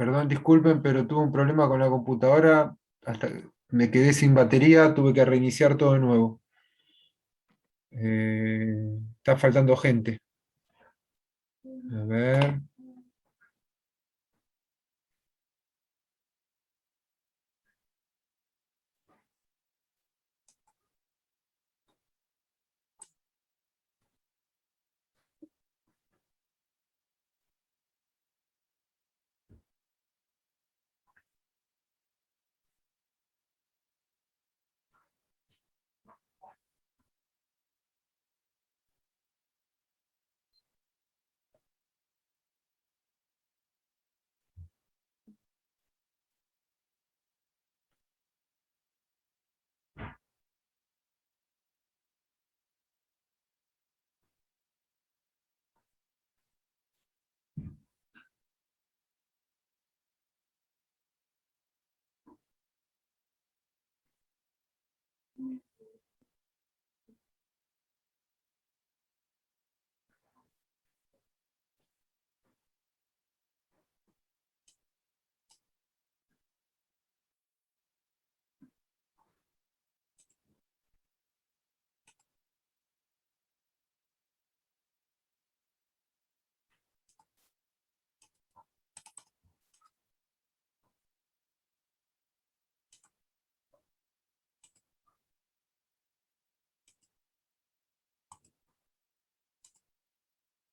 Perdón, disculpen, pero tuve un problema con la computadora. Hasta me quedé sin batería, tuve que reiniciar todo de nuevo. Está faltando gente. A ver.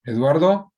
Eduardo.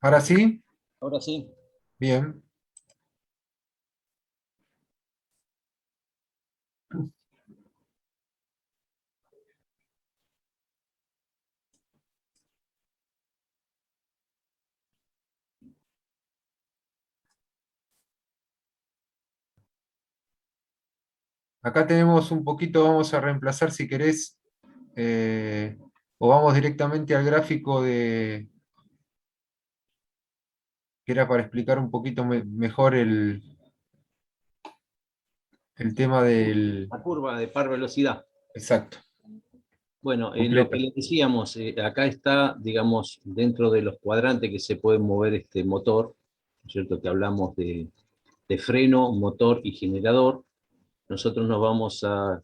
¿Ahora sí? Ahora sí. Bien. Acá tenemos un poquito, vamos a reemplazar si querés, eh, o vamos directamente al gráfico que era para explicar un poquito mejor el tema del... La curva de par velocidad. Exacto, Bueno, lo que completa. le decíamos, acá está, digamos, dentro de los cuadrantes que se puede mover este motor, ¿no es cierto? Que hablamos de freno, motor y generador. Nosotros nos vamos a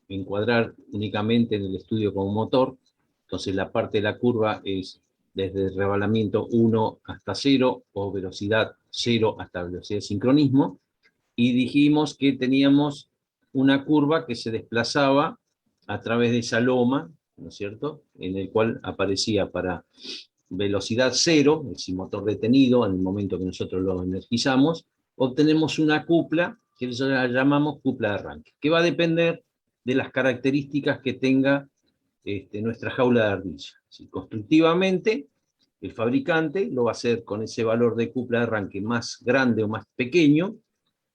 encuadrar únicamente en el estudio como motor. Entonces la parte de la curva es desde el rebalamiento 1 hasta 0 o velocidad 0 hasta velocidad de sincronismo. Y dijimos que teníamos una curva que se desplazaba a través de esa loma, ¿no es cierto? En el cual aparecía para velocidad 0, es decir, motor detenido en el momento que nosotros lo energizamos, obtenemos una cupla que la llamamos cupla de arranque, que va a depender de las características que tenga nuestra jaula de ardilla. ¿Sí? Constructivamente, el fabricante lo va a hacer con ese valor de cupla de arranque más grande o más pequeño,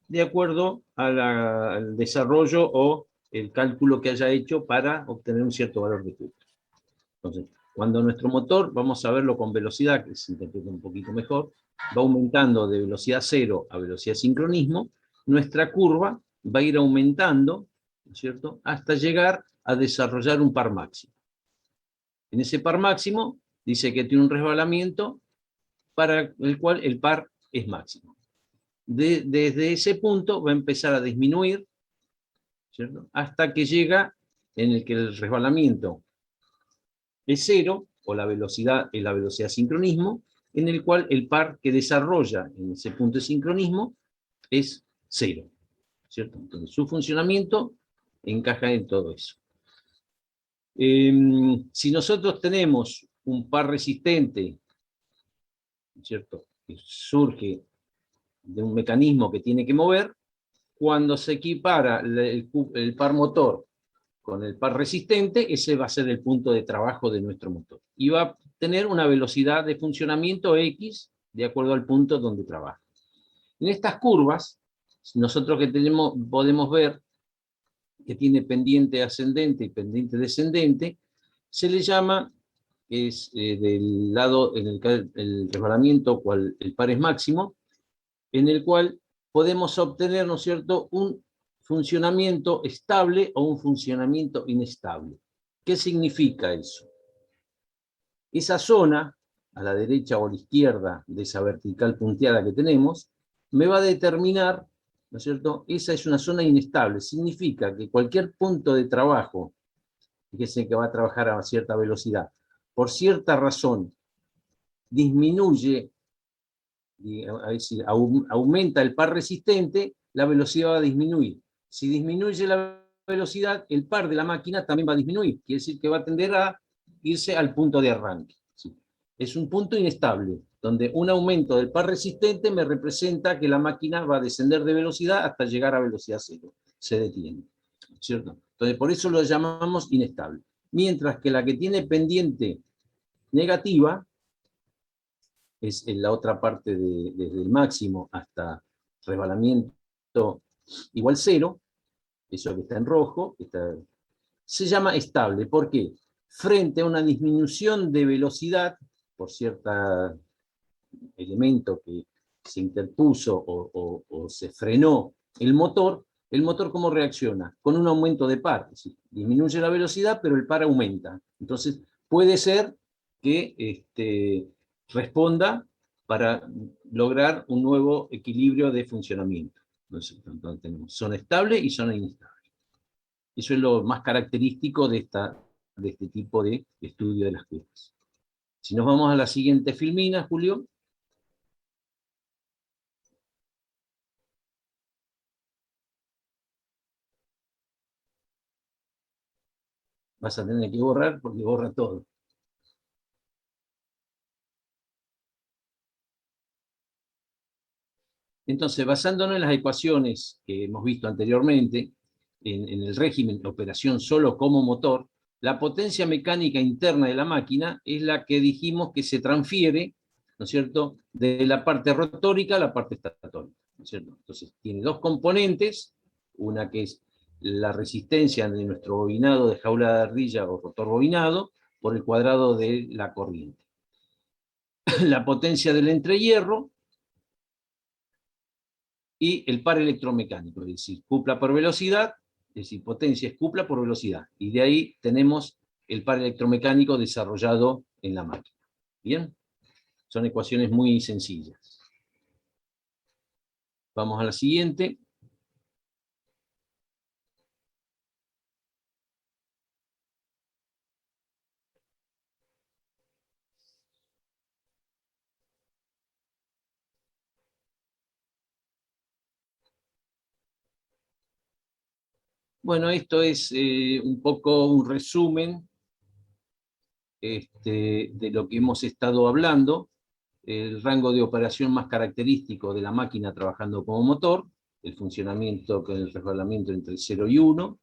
de acuerdo al desarrollo o el cálculo que haya hecho para obtener un cierto valor de cupla. Entonces, cuando nuestro motor, vamos a verlo con velocidad, que se interpreta un poquito mejor, va aumentando de velocidad cero a velocidad sincronismo, nuestra curva va a ir aumentando, ¿no es cierto?, hasta llegar a desarrollar un par máximo. En ese par máximo dice que tiene un resbalamiento para el cual el par es máximo. Desde ese punto va a empezar a disminuir, ¿cierto?, hasta que llega en el que el resbalamiento es cero, o la velocidad es la velocidad de sincronismo, en el cual el par que desarrolla en ese punto de sincronismo es cero, ¿cierto? Entonces, su funcionamiento encaja en todo eso. Si nosotros tenemos un par resistente, ¿cierto?, que surge de un mecanismo que tiene que mover, cuando se equipara el par motor con el par resistente, ese va a ser el punto de trabajo de nuestro motor. Y va a tener una velocidad de funcionamiento X de acuerdo al punto donde trabaja. En estas curvas, nosotros que podemos ver que tiene pendiente ascendente y pendiente descendente, se le llama, es del lado en el que el resbalamiento, cual el par es máximo, en el cual podemos obtener, ¿no es cierto?, un funcionamiento estable o un funcionamiento inestable. ¿Qué significa eso? Esa zona, a la derecha o a la izquierda de esa vertical punteada que tenemos, me va a determinar, ¿no es cierto?, esa es una zona inestable. Significa que cualquier punto de trabajo, fíjese que va a trabajar a cierta velocidad, por cierta razón, disminuye, es decir, aumenta el par resistente, la velocidad va a disminuir. Si disminuye la velocidad, el par de la máquina también va a disminuir. Quiere decir que va a tender a irse al punto de arranque. ¿Sí? Es un punto inestable, donde un aumento del par resistente me representa que la máquina va a descender de velocidad hasta llegar a velocidad cero. Se detiene. ¿Cierto? Entonces, por eso lo llamamos inestable. Mientras que la que tiene pendiente negativa, es en la otra parte desde el máximo hasta resbalamiento igual cero, eso que está en rojo, se llama estable. ¿Por qué? Frente a una disminución de velocidad por cierto elemento que se interpuso o se frenó el motor ¿cómo reacciona? Con un aumento de par. Es decir, disminuye la velocidad, pero el par aumenta. Entonces, puede ser que responda para lograr un nuevo equilibrio de funcionamiento. Entonces, tenemos zona estable y zona inestable. Eso es lo más característico de este tipo de estudio de las curvas. Si nos vamos a la siguiente filmina, Julio. Vas a tener que borrar porque borra todo. Entonces, basándonos en las ecuaciones que hemos visto anteriormente, en el régimen de operación solo como motor, la potencia mecánica interna de la máquina es la que dijimos que se transfiere, ¿no es cierto?, de la parte rotórica a la parte estatórica, ¿no es cierto? Entonces, tiene dos componentes, una que es la resistencia de nuestro bobinado de jaula de ardilla o rotor bobinado por el cuadrado de la corriente. La potencia del entrehierro y el par electromecánico, es decir, cupla por velocidad, es decir, potencia es cupla por velocidad. Y de ahí tenemos el par electromecánico desarrollado en la máquina. ¿Bien? Son ecuaciones muy sencillas. Vamos a la siguiente. Bueno, esto es un poco un resumen de lo que hemos estado hablando. El rango de operación más característico de la máquina trabajando como motor, el funcionamiento con el resbalamiento entre 0 y 1.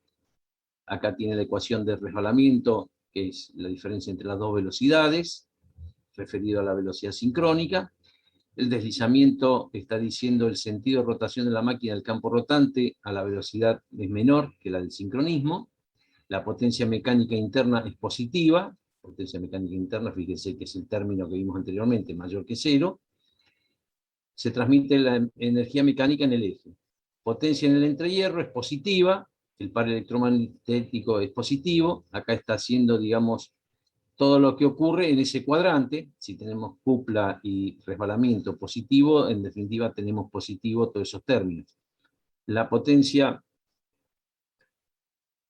Acá tiene la ecuación de resbalamiento, que es la diferencia entre las dos velocidades, referido a la velocidad sincrónica. El deslizamiento está diciendo el sentido de rotación de la máquina del campo rotante a la velocidad es menor que la del sincronismo. La potencia mecánica interna es positiva. Potencia mecánica interna, fíjense que es el término que vimos anteriormente, mayor que 0. Se transmite la energía mecánica en el eje. Potencia en el entrehierro es positiva, el par electromagnético es positivo, acá está haciendo, digamos, todo lo que ocurre en ese cuadrante. Si tenemos cupla y resbalamiento positivo, en definitiva tenemos positivo todos esos términos. La potencia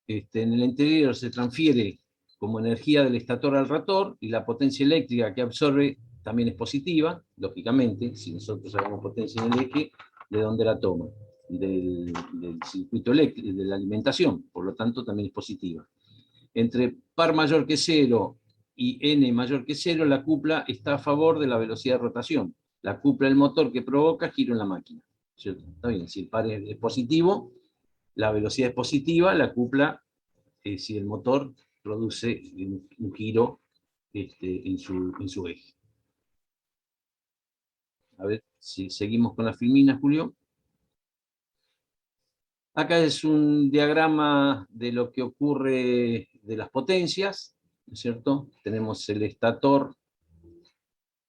en el interior se transfiere como energía del estator al rotor, y la potencia eléctrica que absorbe también es positiva, lógicamente, si nosotros hagamos potencia en el eje, ¿de dónde la toma? Del circuito eléctrico, de la alimentación, por lo tanto también es positiva. Entre par mayor que 0 y n mayor que 0, la cupla está a favor de la velocidad de rotación. La cupla del motor que provoca giro en la máquina, ¿cierto? Está bien, si el par es positivo, la velocidad es positiva, la cupla, si el motor produce un giro en su eje. A ver si seguimos con la filmina, Julio. Acá es un diagrama de lo que ocurre de las potencias, ¿no es cierto? Tenemos el estator,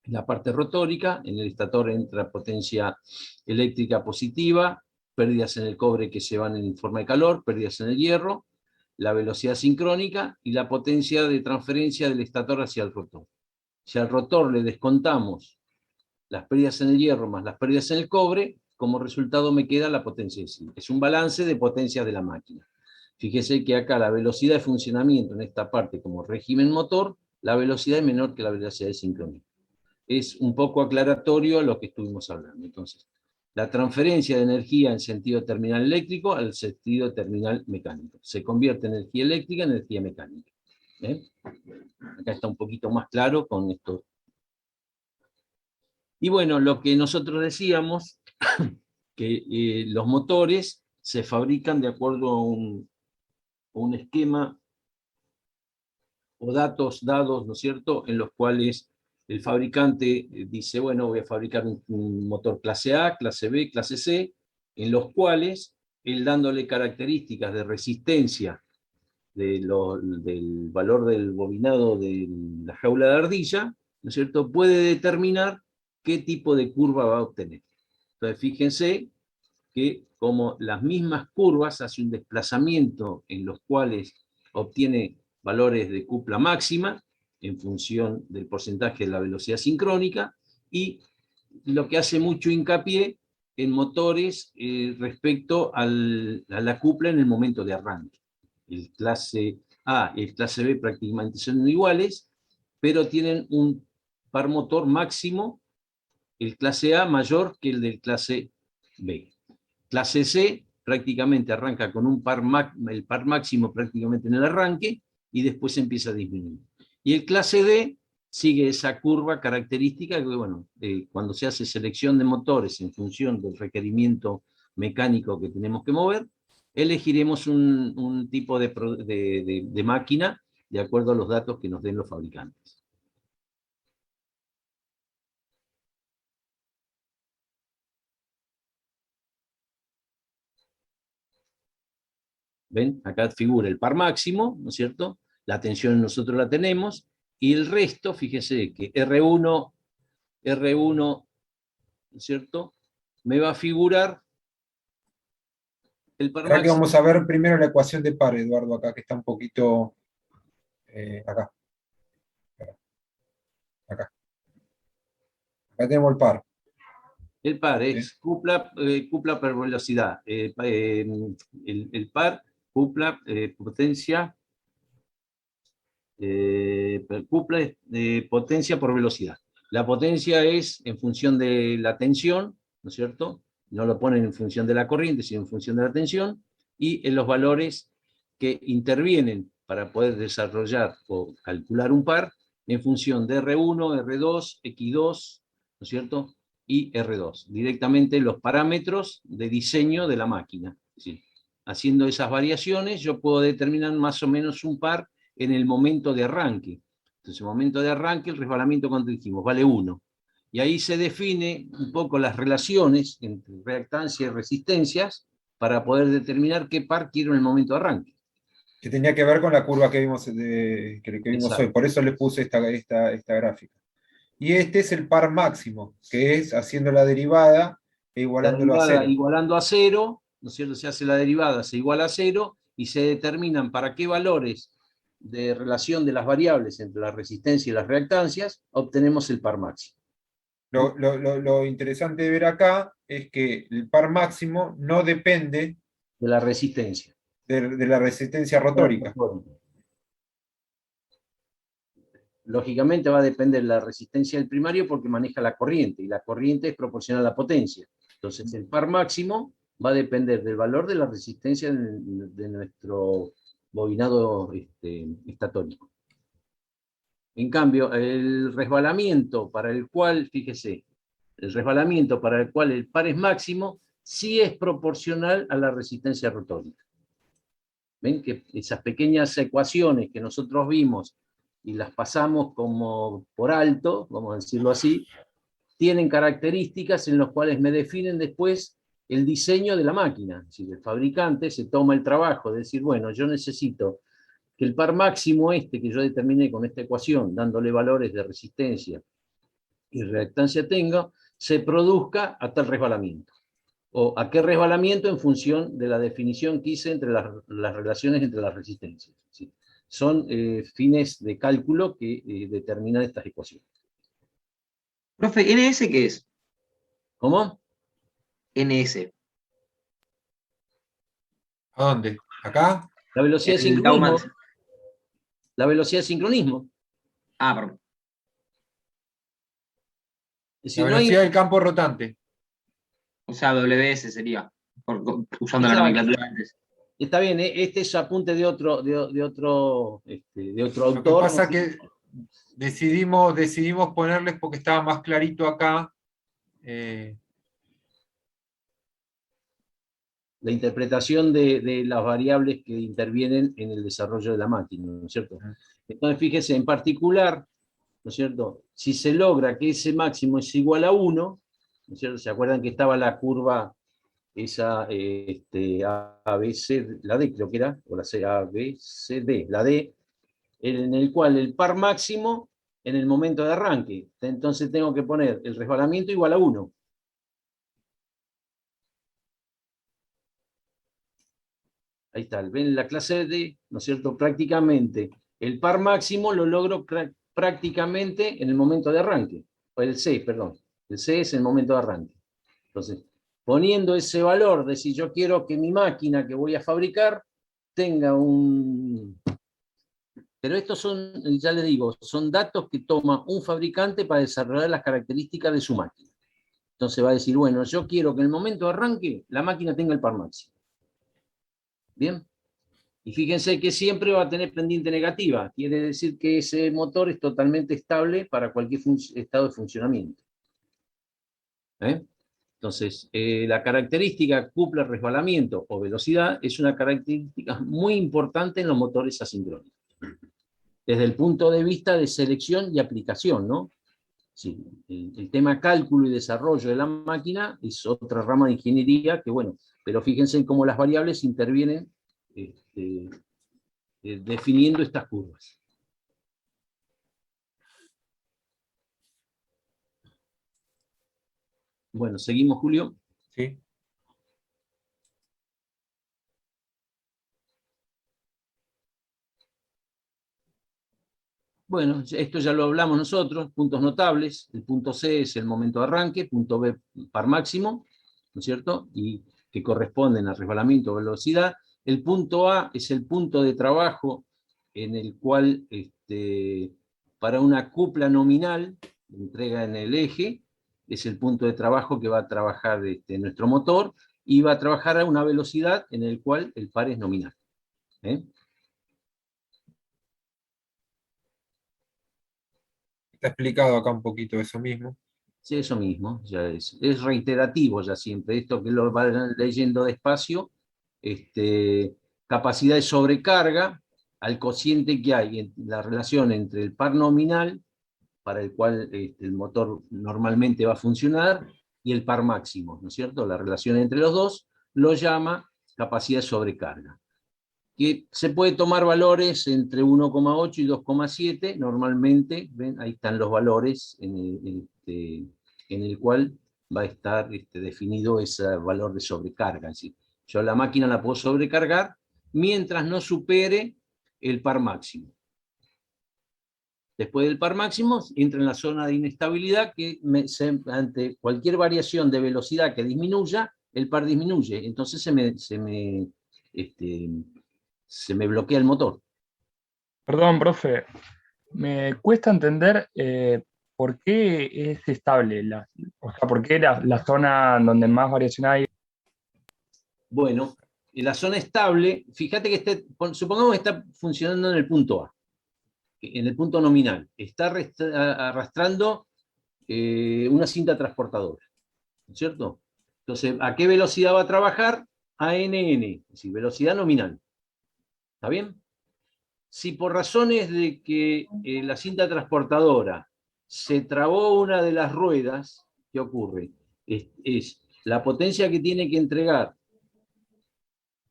la parte rotórica. En el estator entra potencia eléctrica positiva, pérdidas en el cobre que se van en forma de calor, pérdidas en el hierro, la velocidad sincrónica y la potencia de transferencia del estator hacia el rotor. Si al rotor le descontamos las pérdidas en el hierro más las pérdidas en el cobre, como resultado me queda la potencia en sí. Es un balance de potencias de la máquina. Fíjese que acá la velocidad de funcionamiento en esta parte como régimen motor, la velocidad es menor que la velocidad de sincronismo. Es un poco aclaratorio a lo que estuvimos hablando. Entonces, la transferencia de energía en sentido terminal eléctrico al sentido terminal mecánico. Se convierte energía eléctrica en energía mecánica. Acá está un poquito más claro con esto. Y bueno, lo que nosotros decíamos, que los motores se fabrican de acuerdo a un esquema o datos dados, ¿no es cierto?, en los cuales el fabricante dice, bueno, voy a fabricar un motor clase A, clase B, clase C, en los cuales él, dándole características de resistencia del valor del bobinado de la jaula de ardilla, ¿no es cierto?, puede determinar qué tipo de curva va a obtener. Entonces, fíjense que como las mismas curvas hace un desplazamiento en los cuales obtiene valores de cupla máxima en función del porcentaje de la velocidad sincrónica, y lo que hace mucho hincapié en motores respecto a la cupla en el momento de arranque. El clase A y el clase B prácticamente son iguales, pero tienen un par motor máximo, el clase A mayor que el del clase B. Clase C prácticamente arranca con el par máximo prácticamente en el arranque, y después empieza a disminuir. Y el clase D sigue esa curva característica que, bueno, cuando se hace selección de motores en función del requerimiento mecánico que tenemos que mover, elegiremos un tipo de máquina de acuerdo a los datos que nos den los fabricantes. ¿Ven? Acá figura el par máximo, ¿no es cierto? La tensión nosotros la tenemos, y el resto, fíjese que R1, ¿no es cierto? Me va a figurar el par Ahora que máximo. vamos a ver primero la ecuación de par, Eduardo, acá, que está un poquito acá. Acá. Acá tenemos el par. El par ¿Sí? es cupla per velocidad. El par, cupla, potencia, cupla potencia por velocidad. La potencia es en función de la tensión, ¿no es cierto? No lo ponen en función de la corriente, sino en función de la tensión, y en los valores que intervienen para poder desarrollar o calcular un par en función de R1, R2, X2, ¿no es cierto? Y R2, directamente los parámetros de diseño de la máquina. Es decir, haciendo esas variaciones, yo puedo determinar más o menos un par en el momento de arranque. Entonces, el momento de arranque, el resbalamiento, cuando dijimos, vale 1. Y ahí se define un poco las relaciones entre reactancia y resistencias para poder determinar qué par quiero en el momento de arranque. Que tenía que ver con la curva que vimos, que vimos hoy. Exacto. Por eso le puse esta gráfica. Y este es el par máximo, que es haciendo la derivada e La igualándolo a derivada cero. igualando a 0, ¿no es cierto? Se hace la derivada, se iguala a 0, y se determinan para qué valores de relación de las variables entre la resistencia y las reactancias obtenemos el par máximo. Lo interesante de ver acá es que el par máximo no depende De la resistencia. de la resistencia rotórica. Lógicamente va a depender de la resistencia del primario porque maneja la corriente, y la corriente es proporcional a la potencia. Entonces el par máximo va a depender del valor de la resistencia de nuestro bobinado estatónico. En cambio, el resbalamiento para el cual, fíjese, el resbalamiento para el cual el par es máximo, sí es proporcional a la resistencia rotórica. ¿Ven? Que esas pequeñas ecuaciones que nosotros vimos y las pasamos como por alto, vamos a decirlo así, tienen características en las cuales me definen después el diseño de la máquina. Si el fabricante se toma el trabajo de decir, bueno, yo necesito que el par máximo que yo determiné con esta ecuación, dándole valores de resistencia y reactancia tenga, se produzca a tal resbalamiento. O a qué resbalamiento en función de la definición que hice entre las relaciones entre las resistencias. ¿Sí? Son fines de cálculo que determinan estas ecuaciones. Profe, ¿NS qué es? ¿Cómo? NS. ¿A dónde? ¿Acá? La velocidad de El Tau sincronismo. Max. La velocidad de sincronismo. Ah, perdón. Es La decir, no velocidad hay... del campo rotante. O sea, WS sería, usando la Exacto. nomenclatura antes. Está bien, este es apunte de otro Lo que autor. ¿No? pasa que decidimos ponerles porque estaba más clarito acá. La interpretación de las variables que intervienen en el desarrollo de la máquina, ¿no es cierto? Entonces, fíjese, en particular, ¿no es cierto? Si se logra que ese máximo es igual a 1, ¿no es cierto? ¿Se acuerdan que estaba la curva esa ABC, la D creo que era, o la C, ABCD, la D, en el cual el par máximo en el momento de arranque, entonces tengo que poner el resbalamiento igual a 1. Ahí está, ven la clase D, ¿no es cierto? Prácticamente el par máximo lo logro prácticamente en el momento de arranque, o el C, perdón, el C es el momento de arranque. Entonces, poniendo ese valor de si yo quiero que mi máquina que voy a fabricar tenga un... Pero estos son, ya les digo, son datos que toma un fabricante para desarrollar las características de su máquina. Entonces va a decir, bueno, yo quiero que en el momento de arranque la máquina tenga el par máximo. ¿Bien? Y fíjense que siempre va a tener pendiente negativa. Quiere decir que ese motor es totalmente estable para cualquier estado de funcionamiento. ¿Eh? Entonces, la característica cupla, resbalamiento o velocidad es una característica muy importante en los motores asincrónicos. Desde el punto de vista de selección y aplicación, ¿no? Sí, el tema cálculo y desarrollo de la máquina es otra rama de ingeniería que, bueno, pero fíjense en cómo las variables intervienen definiendo estas curvas. Bueno, seguimos, Julio. ¿Sí? Bueno, esto ya lo hablamos nosotros, puntos notables. El punto C es el momento de arranque, punto B par máximo, ¿no es cierto? Y que corresponden a resbalamiento o velocidad. El punto A es el punto de trabajo en el cual, para una cupla nominal, entrega en el eje, es el punto de trabajo que va a trabajar nuestro motor, y va a trabajar a una velocidad en el cual el par es nominal. ¿Eh? Está explicado acá un poquito eso mismo. Sí, eso mismo, ya es reiterativo ya siempre, esto que lo van leyendo despacio, capacidad de sobrecarga al cociente que hay en la relación entre el par nominal, para el cual el motor normalmente va a funcionar, y el par máximo, ¿no es cierto? La relación entre los dos lo llama capacidad de sobrecarga, que se puede tomar valores entre 1,8 y 2,7, normalmente, ven, ahí están los valores en el cual va a estar definido ese valor de sobrecarga. Es decir, yo la máquina la puedo sobrecargar mientras no supere el par máximo. Después del par máximo entra en la zona de inestabilidad, que ante cualquier variación de velocidad que disminuya, el par disminuye. Entonces se me bloquea el motor. Perdón, profe, me cuesta entender por qué es estable, o sea, por qué la zona donde más variación hay. Bueno, en la zona estable, fíjate que supongamos que está funcionando en el punto A, en el punto nominal, está arrastrando una cinta transportadora, ¿no es cierto? Entonces, ¿a qué velocidad va a trabajar? A NN, es decir, velocidad nominal. ¿Está bien? Si por razones de que la cinta transportadora se trabó una de las ruedas, ¿qué ocurre? Es la potencia que tiene que entregar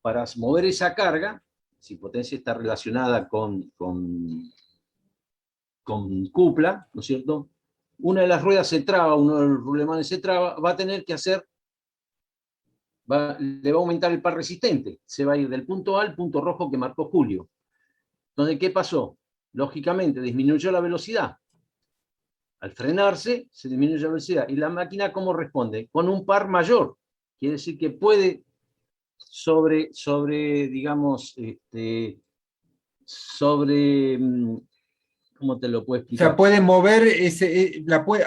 para mover esa carga, si potencia está relacionada con cupla, ¿no es cierto? Una de las ruedas se traba, uno de los rulemanes se traba, va a tener que le va a aumentar el par resistente, se va a ir del punto A al punto rojo que marcó Julio. Entonces, ¿qué pasó? Lógicamente, disminuyó la velocidad. Al frenarse, se disminuye la velocidad. ¿Y la máquina cómo responde? Con un par mayor. Quiere decir que puede digamos, ¿cómo te lo puedo O sea, explicar? puede mover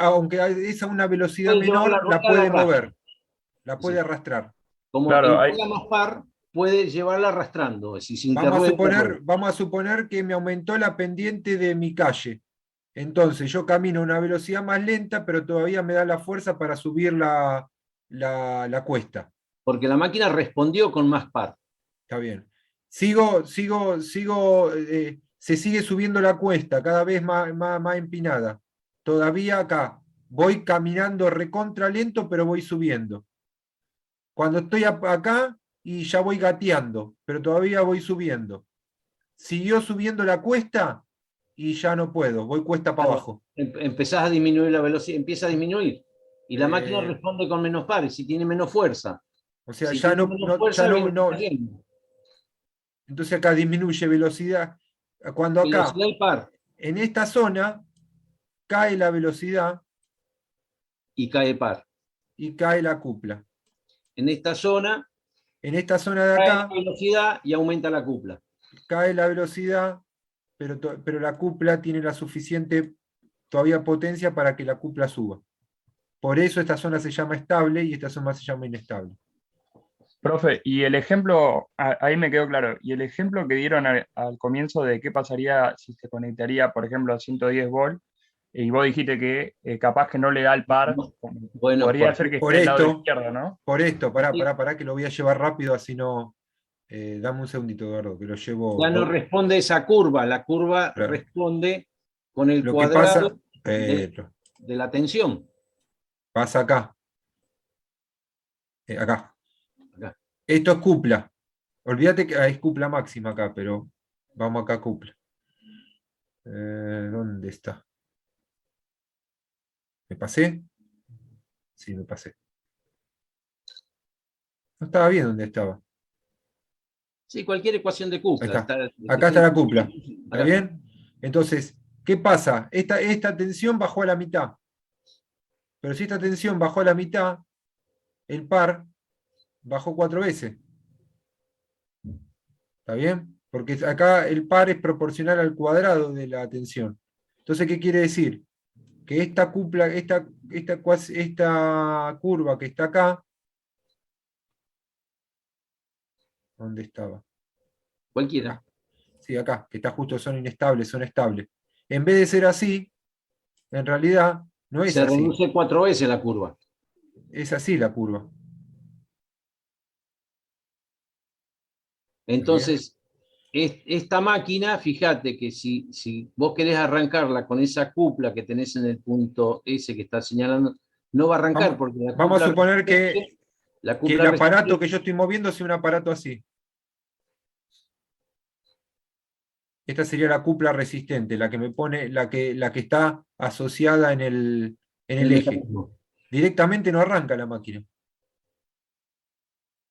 aunque es a una velocidad Puede llevar la menor, la rueda al puede arrastre. mover, la puede arrastrar. Como Claro, en rueda más par, puede llevarla arrastrando, es decir, sin que ruede la rueda. Vamos a suponer que me aumentó la pendiente de mi calle. Entonces yo camino a una velocidad más lenta, pero todavía me da la fuerza para subir la cuesta. Porque la máquina respondió con más par. Está bien. Se sigue subiendo la cuesta, cada vez más empinada. Todavía acá, voy caminando recontra lento, pero voy subiendo. Cuando estoy acá y ya voy gateando, pero todavía voy subiendo. Siguió subiendo la cuesta y ya no puedo, voy cuesta para abajo. Empezás a disminuir la velocidad, empieza a disminuir. Y la máquina Eh, responde con menos pares, si tiene menos fuerza. o sea, Si ya tiene no, menos ya fuerza, no, viene no. cayendo. Entonces acá disminuye velocidad. Cuando acá, Velocidad y par. en esta zona, cae la velocidad Y cae par. y cae la cupla. En esta zona, En esta zona de cae la acá, velocidad y aumenta la cupla. cae la velocidad, pero la cupla tiene la suficiente todavía potencia para que la cupla suba. Por eso esta zona se llama estable y esta zona se llama inestable. Profe, y el ejemplo, ahí me quedó claro, y el ejemplo que dieron al comienzo de qué pasaría si se conectaría, por ejemplo, a 110 volt, y vos dijiste que capaz que no le da el par, Bueno, podría ser que Por esté del lado esto, izquierdo, ¿no? pará, que lo voy a llevar rápido, así no. Dame un segundito, Eduardo, que lo llevo. ya no responde esa curva, la curva Claro. responde con el Lo que cuadrado pasa, de la tensión. pasa acá, acá. Acá. Esto es cupla. Olvídate que es cupla máxima acá, pero vamos acá a cupla. ¿Dónde está? ¿Me pasé? Sí, me pasé. No estaba bien donde estaba. Sí, cualquier ecuación de Ahí cupla. está. Que Acá esté está en la cupla. cupla. ¿Está Acá está. bien? Entonces, ¿qué pasa? Esta tensión bajó a la mitad. Pero si esta tensión bajó a la mitad, el par bajó 4 veces. ¿Está bien? Porque acá el par es proporcional al cuadrado de la tensión. Entonces, ¿qué quiere decir? Que esta cupla, esta curva que está acá, ¿dónde estaba? Cualquiera. Acá. Sí, acá, que está justo, son inestables, son estables. En vez de ser así, en realidad no es Se así. reduce 4 veces la curva. Es así la curva. ¿Está bien? Entonces, esta máquina, fíjate que si vos querés arrancarla con esa cupla que tenés en el punto S que está señalando, no va a arrancar Vamos, porque vamos a suponer la que el cupla aparato que resistente, yo estoy moviendo sea un aparato así. Esta sería la cupla resistente, la que me pone, la que está asociada en el el eje. mecanismo Directamente no arranca la máquina.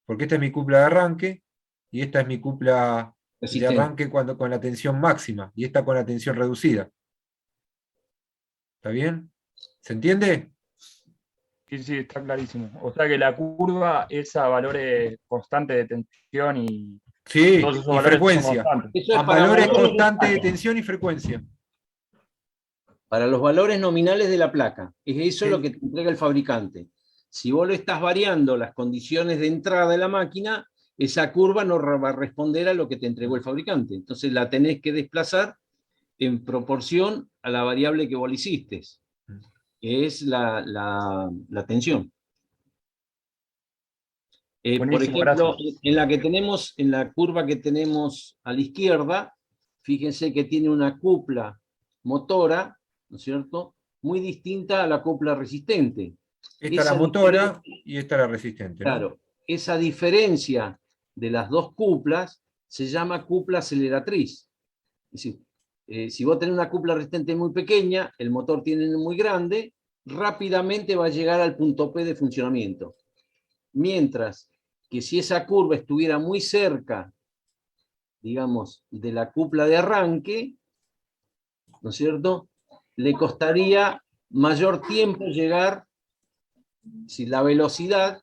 Porque esta es mi cupla de arranque y esta es mi cupla de resistente. arranque con la tensión máxima y esta con la tensión reducida. ¿Está bien? ¿Se entiende? Sí, sí, está clarísimo. O sea que la curva es a valores constantes de tensión y todos Sí, esos y valores son frecuencia. constantes. Eso es A para valores valores de constantes de placa, tensión y frecuencia. para los valores nominales de la placa. Es eso lo que El- te entrega el fabricante. Si vos le estás variando las condiciones de entrada de la máquina, esa curva no va a responder a lo que te entregó el fabricante. Entonces la tenés que desplazar en proporción a la variable que vos le hiciste, que es la tensión. Por Buenísimo, ejemplo, gracias. en la curva que tenemos a la izquierda, fíjense que tiene una cupla motora, ¿no es cierto?, muy distinta a la cupla resistente. Esta es la Esa motora diferencia, y esta es la resistente, ¿no? claro, esa diferencia de las dos cuplas se llama cupla aceleratriz. Es decir, si vos tenés una cupla resistente muy pequeña, el motor tiene muy grande, rápidamente va a llegar al punto P de funcionamiento. Mientras que si esa curva estuviera muy cerca, digamos, de la cupla de arranque, ¿no es cierto?, le costaría mayor tiempo llegar, si la velocidad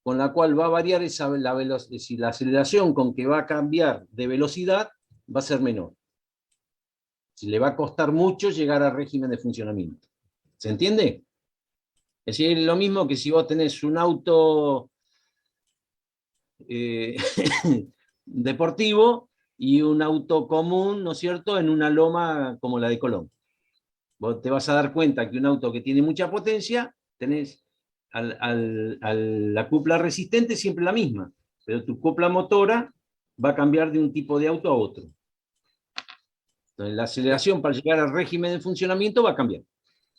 con la cual va a variar si la aceleración con que va a cambiar de velocidad va a ser menor. Si le va a costar mucho llegar al régimen de funcionamiento. ¿Se entiende? Es decir, lo mismo que si vos tenés un auto eh, deportivo y un auto común, ¿no es cierto?, en una loma como la de Colón. Vos te vas a dar cuenta que un auto que tiene mucha potencia, tenés la cupla resistente siempre la misma, pero tu cupla motora va a cambiar de un tipo de auto a otro. Entonces, la aceleración para llegar al régimen de funcionamiento va a cambiar.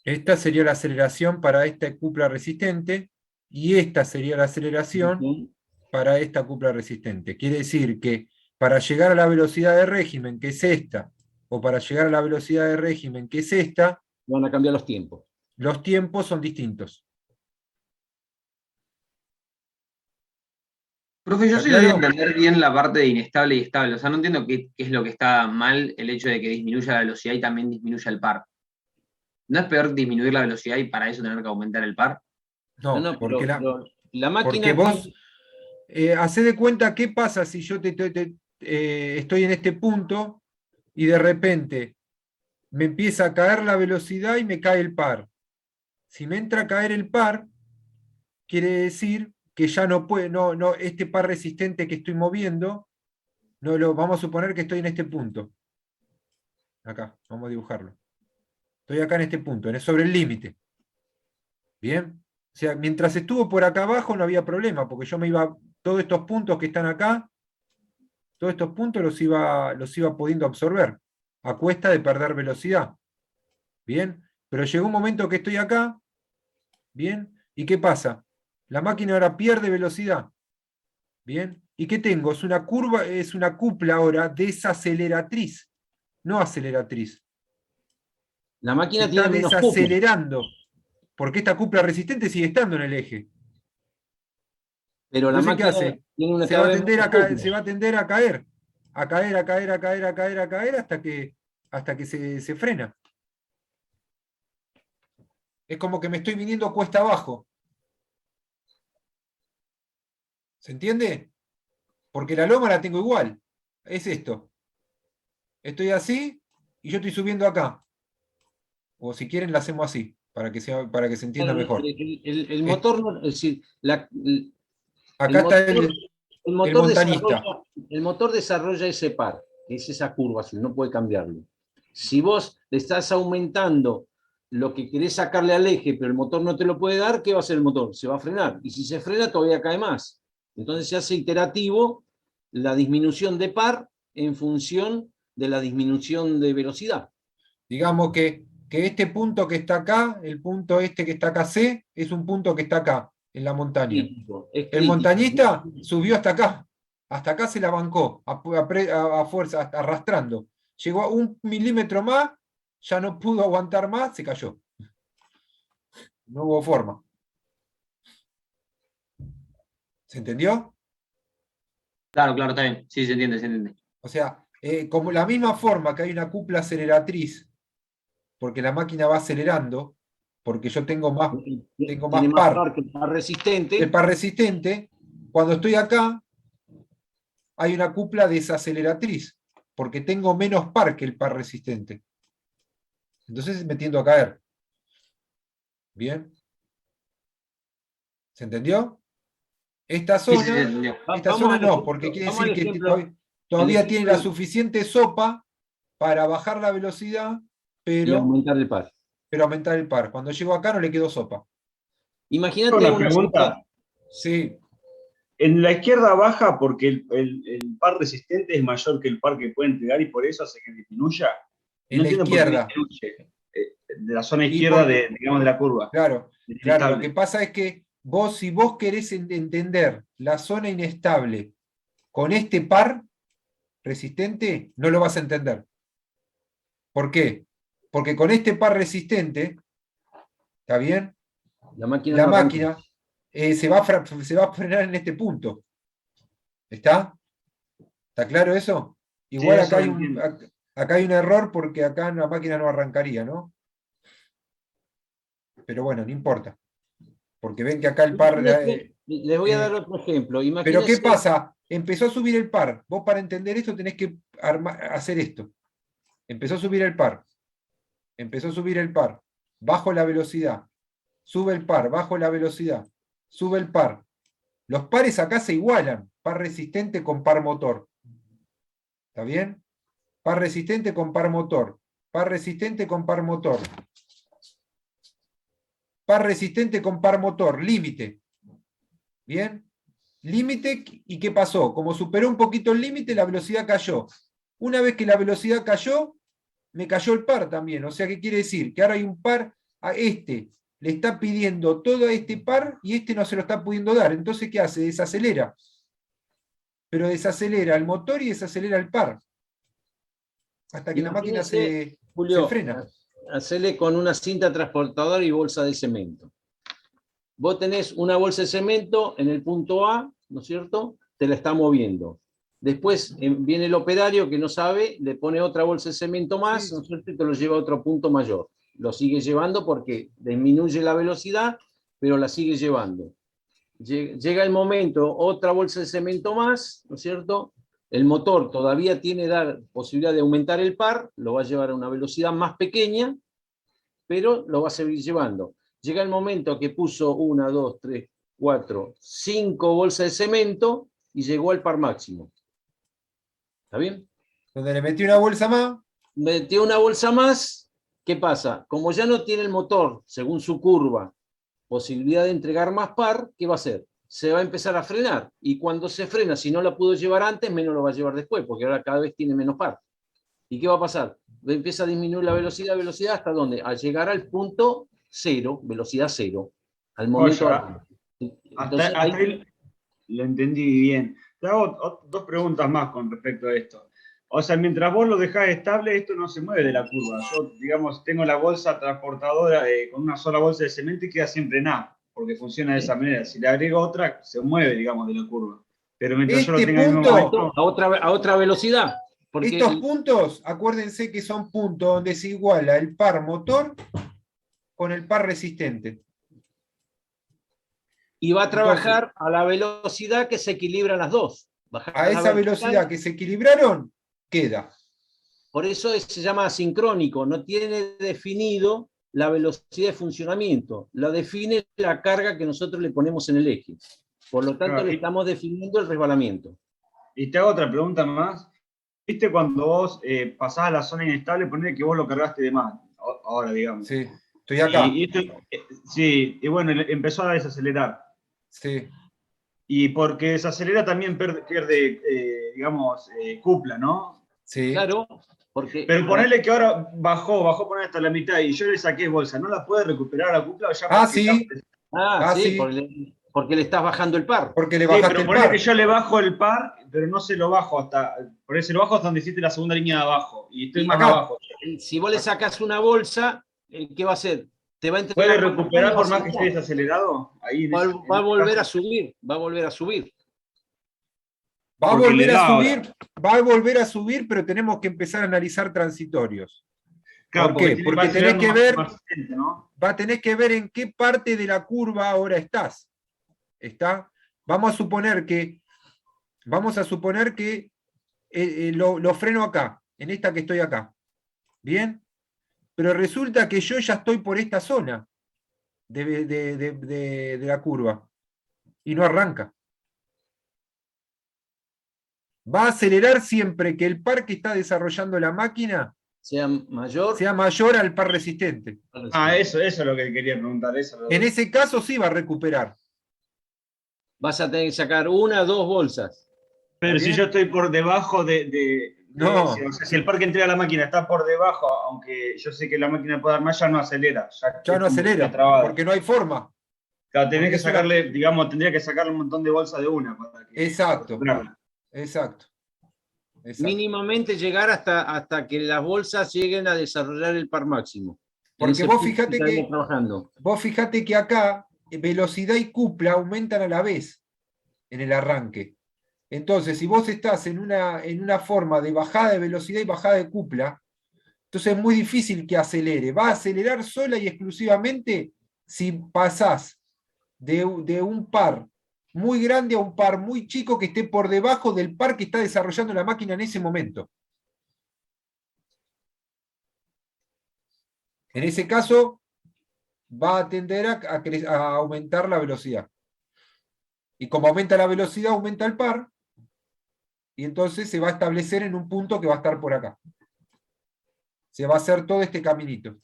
Esta sería la aceleración para esta cupla resistente y esta sería la aceleración para esta cupla resistente. Quiere decir que para llegar a la velocidad de régimen, que es esta, o para llegar a la velocidad de régimen, que es esta, Van a cambiar los tiempos. los tiempos son distintos. Profe, yo ¿Está soy de claro? entender bien la parte de inestable y estable. O sea, no entiendo qué es lo que está mal el hecho de que disminuya la velocidad y también disminuya el par. ¿No es peor disminuir la velocidad y para eso tener que aumentar el par? No, No, no, pero la porque máquina vos tiene... hacé de cuenta qué pasa si yo estoy en este punto y de repente me empieza a caer la velocidad y me cae el par. Si me entra a caer el par, quiere decir que ya no puede, este par resistente que estoy moviendo, vamos a suponer que estoy en este punto. Acá, vamos a dibujarlo. Estoy acá en este punto, sobre el límite. Bien. O sea, mientras estuvo por acá abajo no había problema, porque yo me iba, todos estos puntos que están acá, todos estos puntos los iba pudiendo absorber, a cuesta de perder velocidad. Bien. Pero llegó un momento que estoy acá, bien, ¿y qué pasa? La máquina ahora pierde velocidad. Bien. ¿Y qué tengo? Es una curva, es una cupla ahora desaceleratriz, no aceleratriz. La Se máquina está tiene menos cupla, desacelerando, porque esta cupla resistente sigue estando en el eje. pero la Entonces, ¿qué máquina hace? tiene una Se va cada a vez tender menos a caer, cupla. se va a tender a caer, a caer, a caer, a caer, a caer, a caer, a caer, hasta que se frena. Es como que me estoy viniendo cuesta abajo. ¿Se entiende? Porque la loma la tengo igual. Es esto. Estoy así y yo estoy subiendo acá. O si quieren, la hacemos así, para que se entienda mejor. El motor, es decir, el Acá está motor, el el motor montañista. el motor desarrolla ese par, que es esa curva azul, no puede cambiarlo. Si vos le estás aumentando lo que querés sacarle al eje, pero el motor no te lo puede dar, ¿qué va a hacer el motor? Se va a frenar. Y si se frena, todavía cae más. Entonces se hace iterativo la disminución de par en función de la disminución de velocidad. Digamos que este punto que está acá, el punto este que está acá C, es un punto que está acá, en la montaña. Es El crítico. montañista subió hasta acá se la bancó, a fuerza, hasta arrastrando. Llegó a 1 milímetro más, ya no pudo aguantar más, se cayó. No hubo forma. ¿Se entendió? Claro, claro, está bien. Sí, se entiende, se entiende. O sea, como la misma forma que hay una cupla aceleratriz, porque la máquina va acelerando, porque yo tengo más Tiene más par. par que par resistente. El par resistente, cuando estoy acá, hay una cupla desaceleratriz, porque tengo menos par que el par resistente. Entonces me tiendo a caer. ¿Bien? ¿Se entendió? Esta Sí, sí, se zona, entendió. esta Vamos zona al no, ejemplo, porque quiere vamos decir al que ejemplo, el todavía tiene la ejemplo suficiente sopa para bajar la velocidad, y pero aumentar el par. aumentar el par. Cuando llego acá no le quedó sopa. Imagínate Una una pregunta. Sí, En la izquierda baja porque el par resistente es mayor que el par que puede entregar y por eso hace que disminuya. en No la entiendo por qué izquierda. disminuye de la zona Y izquierda porque, digamos, de la curva. claro, Es claro, lo inestable. que pasa es que si vos querés entender la zona inestable con este par resistente, no lo vas a entender. ¿Por qué? Porque con este par resistente, ¿está bien? La máquina La no arranca. máquina se va a frenar en este punto. ¿Está? ¿Está claro eso? Igual eso acá lo hay entiendo. acá hay un error porque acá la máquina no arrancaría, ¿no? Pero bueno, no importa. Porque ven que acá el par... Les voy a dar otro ejemplo. pero ¿qué Imagínense, pasa? Empezó a subir el par. Vos para entender esto tenés que hacer esto. Empezó a subir el par. Empezó a subir el par. Bajo la velocidad. Sube el par. Bajo la velocidad. Sube el par. Los pares acá se igualan. Par resistente con par motor. ¿Está bien? Par resistente con par motor. Par resistente con par motor. Par resistente con par motor. Límite. ¿Bien? Límite, ¿y qué pasó? Como superó un poquito el límite, la velocidad cayó. Una vez que la velocidad cayó, me cayó el par también. O sea, ¿qué quiere decir? Que ahora hay un par a este. Le está pidiendo todo a este par y este no se lo está pudiendo dar. Entonces, ¿qué hace? Desacelera. Pero desacelera el motor y desacelera el par. Hasta que la máquina se Julio, frena. hacele con una cinta transportadora y bolsa de cemento. Vos tenés una bolsa de cemento en el punto A, ¿no es cierto? Te la está moviendo. Después viene el operario que no sabe, le pone otra bolsa de cemento más, ¿no es cierto? Y te lo lleva a otro punto mayor. Lo sigue llevando porque disminuye la velocidad, pero la sigue llevando. Llega el momento, otra bolsa de cemento más, ¿no es cierto? El motor todavía tiene posibilidad de aumentar el par, lo va a llevar a una velocidad más pequeña, pero lo va a seguir llevando. Llega el momento que puso 1, 2, 3, 4, 5 bolsas de cemento y llegó al par máximo. ¿Está bien? Donde le metí una bolsa más, Metió una bolsa más, ¿qué pasa? Como ya no tiene el motor, según su curva, posibilidad de entregar más par, ¿qué va a hacer? Se va a empezar a frenar. Y cuando se frena, si no la pudo llevar antes, menos lo va a llevar después, porque ahora cada vez tiene menos par. ¿Y qué va a pasar? Empieza a disminuir la velocidad, ¿hasta dónde? A llegar al punto cero, velocidad cero, al momento. Entonces, Hasta ahí lo entendí bien. Te hago dos preguntas más con respecto a esto. O sea, mientras vos lo dejás estable, esto no se mueve de la curva. Yo, digamos, tengo la bolsa transportadora con una sola bolsa de cemento y queda siempre nada, porque funciona de esa manera. Si le agrego otra, se mueve, digamos, de la curva. Pero mientras yo lo este tenga en el mismo punto, momento, a otra velocidad. Porque estos puntos, acuérdense que son puntos donde se iguala el par motor con el par resistente. y va a trabajar a la velocidad que se equilibran las dos. Bajar A la esa vertical. velocidad que se equilibraron, queda. Por eso se llama asincrónico, no tiene definido la velocidad de funcionamiento, la define la carga que nosotros le ponemos en el eje. Por lo tanto, Claro, le estamos definiendo el resbalamiento. y te hago otra pregunta más. ¿Viste cuando vos pasás a la zona inestable, ponele que vos lo cargaste de más, ahora, digamos? Sí, estoy acá. Sí, y bueno, empezó a desacelerar. Sí, Y porque desacelera también pierde, digamos, cupla, ¿no? sí. Claro, porque... Pero ponele que ahora bajó poner hasta la mitad y yo le saqué bolsa, ¿no la puede recuperar la cupla? Ya Ah, porque sí. sí, sí. porque le estás bajando el par. Porque le Sí, bajaste pero el ponele par. que yo le bajo el par, pero no se lo bajo por eso se lo bajo hasta donde hiciste la segunda línea de abajo. Y estoy más Acá. abajo. Si vos le sacás una bolsa, ¿qué va a hacer? Te va a ¿Puede entregar más recuperar y por vas más que esté desacelerado? Ahí va a ese volver caso. a subir, va a volver a subir. Va a Porque volver le a da subir, ahora. va a volver a subir, pero tenemos que empezar a analizar transitorios. Claro, ¿Por qué? va Porque tenés acelerando que ver, más lento, ¿no? tenés que ver en qué parte de la curva ahora estás. ¿Está? Vamos a suponer que lo freno acá, en esta que estoy acá. ¿Bien? Pero resulta que yo ya estoy por esta zona de la curva y no arranca. Va a acelerar siempre que el par que está desarrollando la máquina Sea mayor. sea mayor al par resistente. Eso es lo que quería preguntar. En ese caso sí va a recuperar. Vas a tener que sacar una o dos bolsas. Pero si bien? yo estoy por debajo No. si el par que entrega la máquina está por debajo, aunque yo sé que la máquina puede dar más, ya no acelera. Ya no acelera, porque no hay forma. Claro, tenés porque que es una- sacarle, digamos, tendría que sacarle un montón de bolsas de una para que Exacto. recuperarla. Exacto. Mínimamente llegar hasta que las bolsas lleguen a desarrollar el par máximo. Porque vos fijate que acá velocidad y cupla aumentan a la vez en el arranque. Entonces, si vos estás en una forma de bajada de velocidad y bajada de cupla, entonces es muy difícil que acelere. Va a acelerar sola y exclusivamente si pasás de un par muy grande a un par muy chico que esté por debajo del par que está desarrollando la máquina en ese momento. En ese caso, va a tender a aumentar la velocidad. Y como aumenta la velocidad, aumenta el par, y entonces se va a establecer en un punto que va a estar por acá. Se va a hacer todo este caminito.